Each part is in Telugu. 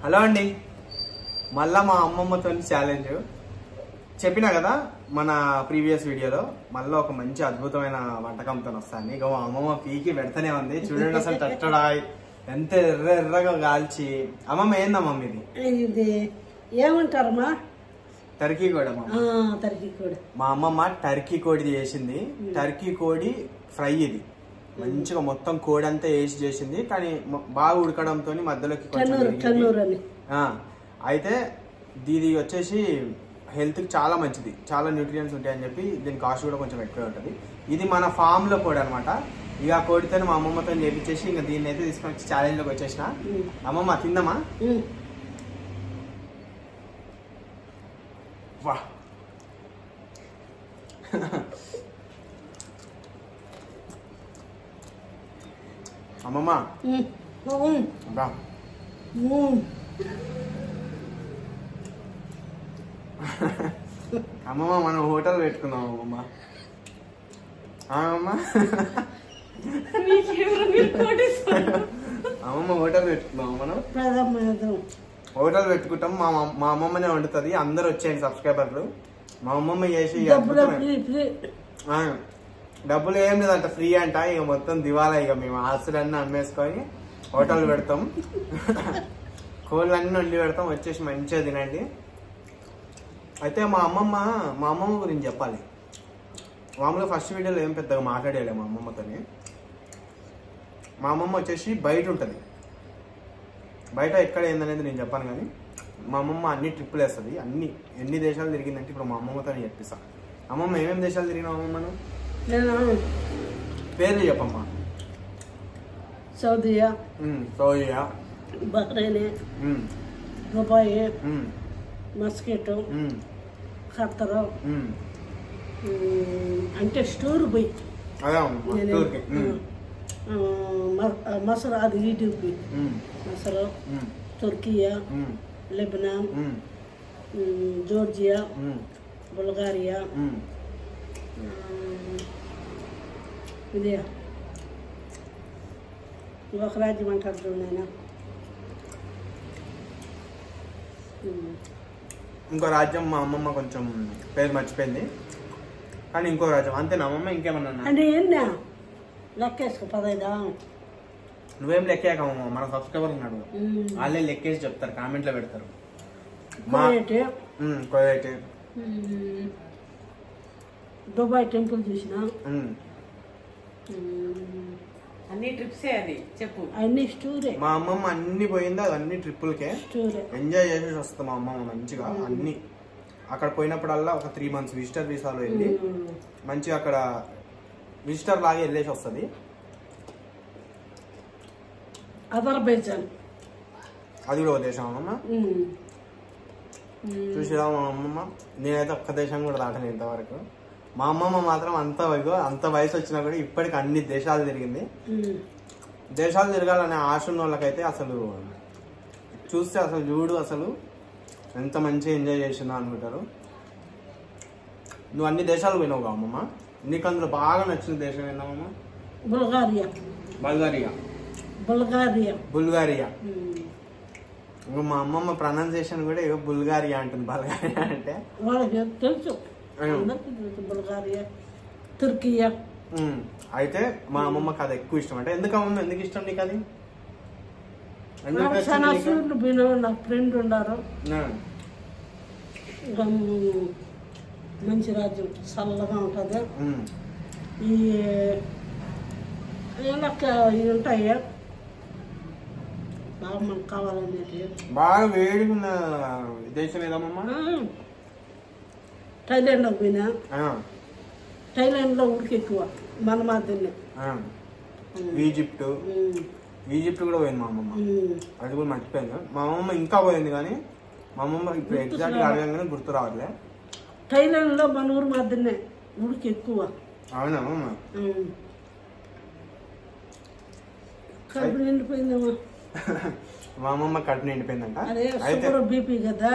హలో అండి, మళ్ళా మా అమ్మమ్మతో ఛాలెంజ్ చెప్పినా కదా మన ప్రీవియస్ వీడియోలో. మళ్ళీ ఒక మంచి అద్భుతమైన వంటకంతో వస్తాను. ఇక మా అమ్మమ్మ పీకి పెడతానే ఉంది. చూడండి అసలు టట్టడా ఎంత ఎర్రగా కాల్చి. అమ్మమ్మ ఏందమ్మమ్మ ఇది? ఏమంటారమ్మా? టర్కీ కోడి. టర్కీ కోడి. మా అమ్మమ్మ టర్కీ కోడి చేసింది. టర్కీ కోడి ఫ్రై ఇది. మంచిగా మొత్తం కోడి అంతా వేసి చేసింది. కానీ బాగా ఉడకడంతో మధ్యలోకి అయితే ఇది వచ్చేసి హెల్త్ కి చాలా మంచిది, చాలా న్యూట్రియన్స్ ఉంటాయని చెప్పి దీని కాస్ట్ కూడా కొంచెం ఎక్కువ ఉంటుంది. ఇది మన ఫామ్ లో కోడి అనమాట. ఇక ఆ కోడితో మా అమ్మమ్మతో చేపించేసి ఇంకా దీన్ని అయితే తీసుకొని వచ్చి ఛాలెంజ్ లోకి వచ్చేసిన. అమ్మమ్మ తిందమ్మా? వా అమ్మమ్మ అమ్మమ్మ మనం హోటల్ పెట్టుకున్నాం అమ్మమ్మ. అమ్మమ్మ హోటల్ పెట్టుకున్నాం మనం. హోటల్ పెట్టుకుంటాం. మా అమ్మమ్మనే వండుతుంది. అందరు వచ్చేయండి సబ్స్క్రైబర్లు. మా అమ్మమ్మ చేసి డబ్బులు ఏం లేదంట, ఫ్రీ అంట. ఇక మొత్తం దివాలా. ఇక మేము ఆస్తులన్నీ అమ్మేసుకొని హోటల్ పెడతాం. కోళ్ళన్నీ వండి పెడతాం. వచ్చేసి మంచిగా తినండి. అయితే మా అమ్మమ్మ గురించి చెప్పాలి. మామూలుగా ఫస్ట్ వీడియోలో ఏం పెద్దగా మాట్లాడేలే మా అమ్మమ్మతోని. మా అమ్మమ్మ వచ్చేసి బయట ఉంటుంది. బయట ఎక్కడ ఏందనేది నేను చెప్పాను. కానీ మా అమ్మమ్మ అన్ని ట్రిప్పులు వేస్తుంది. ఎన్ని దేశాలు తిరిగిందంటే ఇప్పుడు మా అమ్మమ్మతో చెప్పిస్తా. అమ్మమ్మ ఏమేమి దేశాలు తిరిగినావు అమ్మమ్మను? పేర్లు చెప్పమ్మా. సౌదియా, బహ్రెయిన్, దుబాయ్, మస్కెట్, ఖత్తర్. అంటే స్టోర్ పోయి మసర్, అది యూట్యూబ్ మసర్, తుర్కియా, లెబనాన్, జోర్జియా, బుల్గారియా, ఇదే ఒక రాజ్యం అంటారు చూడైనా. ఇంకో రాజ్యం మా అమ్మమ్మ కొంచెం పేరు మర్చిపోయింది. కానీ ఇంకో రాజ్యం అంతేనా అమ్మమ్మ? ఇంకేమన్నా అంటే ఏందా లెక్కేసుకో 15. నువ్వేం లెక్కేకమ్మమ్మ, మన సబ్స్క్రైబర్ ఉన్నాడు, వాళ్ళే లెక్కేసి చెప్తారు, కామెంట్లో పెడతారు. కువైట్, దుబాయ్ టెంపుల్ చూసిన. అన్ని ట్రిప్సే. అది చెప్పు. అన్ని స్టూరే. మా అమ్మమ్మ అన్ని పోయింది. అది అన్ని ట్రిప్పులకే ఎంజాయ్ చేసేసి వస్తాం మా అమ్మమ్మ మంచిగా. అన్ని అక్కడ పోయినప్పుడల్లా ఒక 3 months విజిటర్ వీసాలో వెళ్ళి మంచిగా అక్కడ విజిటర్ లాగా వెళ్ళేసి వస్తుంది. అజర్బైజాన్ అది కూడా ఒక దేశం అమ్మమ్మ. చూసిరా మా అమ్మమ్మ, నేనైతే ఒక్క దేశం కూడా దాటను ఇంతవరకు. మా అమ్మమ్మ మాత్రం అంత వయసు వచ్చినా కూడా ఇప్పటికి అన్ని దేశాలు తిరిగింది. దేశాలు తిరగాలనే ఆశ ఉన్న వాళ్ళకైతే అసలు చూస్తే అసలు చూడు అసలు ఎంత మంచిగా ఎంజాయ్ చేసిందా అనుకుంటారు. నువ్వు అన్ని దేశాలు పోయినావు అమ్మమ్మ. నీకు అందులో బాగా నచ్చిన దేశం ఏందమ్మమ్మ? బుల్గారియా. ఇంకా మా అమ్మమ్మ ప్రొనౌన్సియేషన్ కూడా ఇక బుల్గారియా అంటుంది. బల్గారియా అంటే వాళ్ళకి తెలుసు. బుల్గారియా, తుర్కియా. అయితే మా అమ్మమ్మకి అది ఎక్కువ ఇష్టం. అంటే ఎందుకమ్మమ్మ, ఎందుకు ఇష్టం నీకు అది? నా ఫ్రెండ్ ఉన్నారు. మంచి రాజ్యం, చల్లగా ఉంటుంది. ఈ ఇవి ఉంటాయి బాగా మనకు కావాలనేది. బాగా వేడిగా ఉన్న దేశం ఏదమ్మా? థైలాండ్లో పోయినా. థైలాండ్లో ఉడికి ఎక్కువ మన మాదిరినే. ఈజిప్ట్ కూడా పోయింది మా అమ్మమ్మ. అది కూడా మర్చిపోయింది. మా అమ్మమ్మ ఇంకా పోయింది కానీ మా అమ్మమ్మ ఇప్పుడు ఎగ్జాక్ట్గా అడగంగానే గుర్తు రావట్లే. థైలాండ్లో మన ఊరు మాదిరినే ఉడికి ఎక్కువ. అవునా అమ్మమ్మ? కడుపు నిండిపోయిందమ్మా. మా అమ్మమ్మ కడుపు నిండిపోయిందంట. అయితే బీపీ కదా.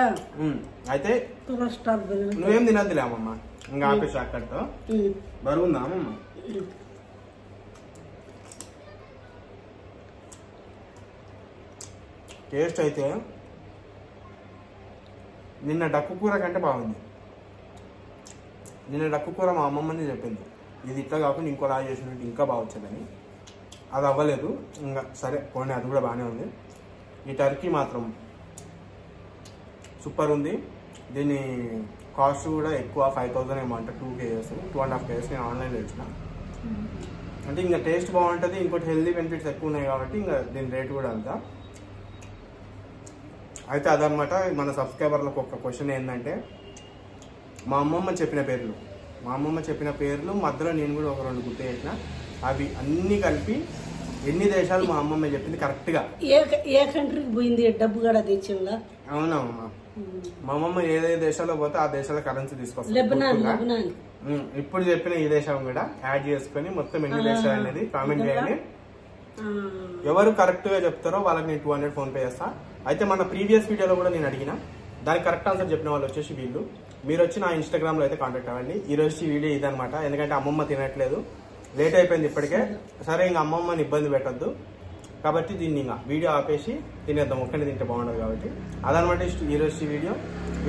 అయితే కొలెస్ట్రాల్ నువ్వేం తినద్దులే అమ్మమ్మ, ఇంకా ఆపేసి అక్కడితో. బరువుందా అమ్మమ్మ? టేస్ట్ అయితే నిన్న డక్కు కూర కంటే బాగుంది. నిన్న డక్కు కూర మా అమ్మమ్మని చెప్పింది, ఇది ఇట్లా కాకుండా ఇంకోలా చేసినట్టు ఇంకా బాగా వచ్చేదని. అది అవ్వలేదు, ఇంకా సరే పోనీ, అది కూడా బాగానే ఉంది. ఈ టర్కీ మాత్రం సూపర్ ఉంది. దీని కాస్ట్ కూడా ఎక్కువ, 5,000 ఏమో అంటే 2 kgs 2.5 kgs నేను ఆన్లైన్లో ఇచ్చిన. అంటే ఇంకా టేస్ట్ బాగుంటుంది, ఇంకోటి హెల్దీ బెనిఫిట్స్ ఎక్కువ ఉన్నాయి కాబట్టి ఇంకా దీని రేట్ కూడా అంతా. అయితే అదనమాట. మన సబ్స్క్రైబర్లకు ఒక క్వశ్చన్ ఏంటంటే, మా అమ్మమ్మ చెప్పిన పేర్లు మధ్యలో నేను కూడా ఒక 2 గుర్తు చేసిన, అవి అన్నీ కలిపి ఎన్ని దేశాలు మా అమ్మమ్మ చెప్పింది కరెక్ట్గా. ఏ కంట్రీకి పోయింది డబ్బు కూడా తెచ్చిందా? అవునమ్మా, మా అమ్మమ్మ ఏ దేశాల్లో పోతే ఆ దేశాల కరెన్సీ తీసుకొస్తాం. ఇప్పుడు చెప్పిన ఈ దేశం కూడా యాడ్ చేసుకుని మొత్తం ఎన్ని దేశాలు అనేది కామెంట్ చేయండి. ఎవరు కరెక్ట్ గా చెప్తారో వాళ్ళకి నేను 200 ఫోన్ పే చేస్తా. అయితే మన ప్రీవియస్ వీడియోలో కూడా నేను అడిగిన, దానికి కరెక్ట్ ఆన్సర్ చెప్పిన వాళ్ళు వచ్చేసి వీళ్ళు. మీరు వచ్చి నా ఇన్స్టాగ్రామ్ లో అయితే కాంటాక్ట్ అవ్వండి. ఈ రోజు ఈ వీడియో ఇదనమాట. ఎందుకంటే అమ్మమ్మ తినట్లేదు, లేట్ అయిపోయింది ఇప్పటికే. సరే ఇంకా అమ్మమ్మని ఇబ్బంది పెట్టద్దు కాబట్టి దీన్ని ఇంకా వీడియో ఆపేసి తినేద్దాం, ఒక్కనే తింటే బాగుండదు కాబట్టి. అదనమాట ఈ రోజు వీడియో.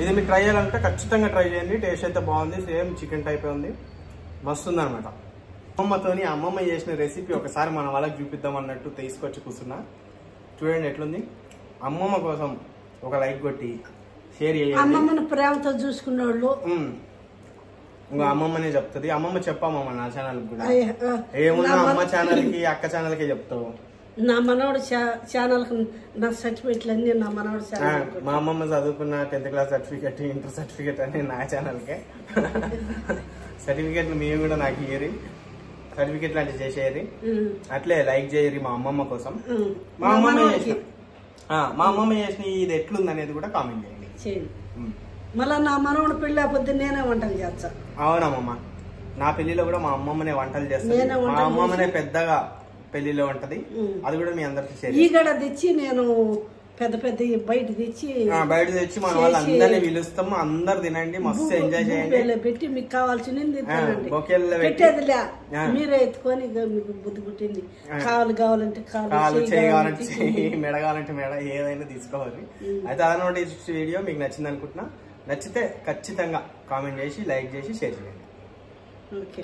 ఇది మీరు ట్రై చేయాలంటే ఖచ్చితంగా ట్రై చేయండి. టేస్ట్ అయితే బాగుంది, సేమ్ చికెన్ టైప్ ఉంది, మస్తు ఉందనమాట. అమ్మమ్మతోని అమ్మమ్మ చేసిన రెసిపీ ఒకసారి మన వాళ్ళకి చూపిద్దాం అన్నట్టు తీసుకొచ్చి కూర్చున్నా. చూడండి ఎట్లుంది. అమ్మమ్మ కోసం ఒక లైక్ కొట్టి షేర్ చేయండి. అమ్మమ్మని ప్రేమతో చూసుకున్నోళ్ళు ఇంకా అమ్మమ్మనే చెప్తుంది. అమ్మమ్మ చెప్పమ్మమ్మ నా ఛానల్ కూడా ఏమున్నా అమ్మ ఛానల్ కి అక్క ఛానల్ కి చెప్తావు. నా మనోడు ఛానల్ నా సర్టిఫికెట్లు అన్ని నా మనోడు ఛానల్. మా అమ్మమ్మ చదువుకున్న 10th class certificate, inter certificate అన్ని నా ఛానల్కే. సర్టిఫికెట్లు మేము కూడా నాకు ఇయ్యరి, సర్టిఫికెట్లు అంటే చేసేయరి. అట్లే లైక్ చేయరి మా అమ్మమ్మ కోసం. మా అమ్మమ్మ చేసిన ఇది ఎట్లుంది అనేది కూడా కామెంట్ చేయండి. మళ్ళా నా మనోడు పెళ్లి అయిపోతే నేనే వంటలు చేస్తా. అవునమ్మమ్మ, నా పెళ్లిలో కూడా మా అమ్మమ్మనే వంటలు చేస్తాను. మా అమ్మమ్మనే పెద్దగా పెళ్లిలో ఉంటది, అది కూడా మీ అందరికి ఈగడ తెచ్చి నేను పెద్ద పెద్ద బయట తెచ్చి మన వాళ్ళు అందరినీ పిలుస్తాము. అందరు తినండి, మస్తు ఎంజాయ్ చేయండి. పెట్టి మీకు కావాల్సింది పెట్టేదిలే, మీరే ఎత్తుకొని మీకు బుద్ధి పుట్టింది. కావాలంటే కావాలి, చేయగాలంటే చెయ్యి, మెడ కావాలంటే మెడ, ఏదైనా తీసుకోవాలి. అయితే అదనమాట ఈ వీడియో మీకు నచ్చింది అనుకుంటున్నా. నచ్చితే ఖచ్చితంగా కామెంట్ చేసి, లైక్ చేసి, షేర్ చేయండి. ఓకే.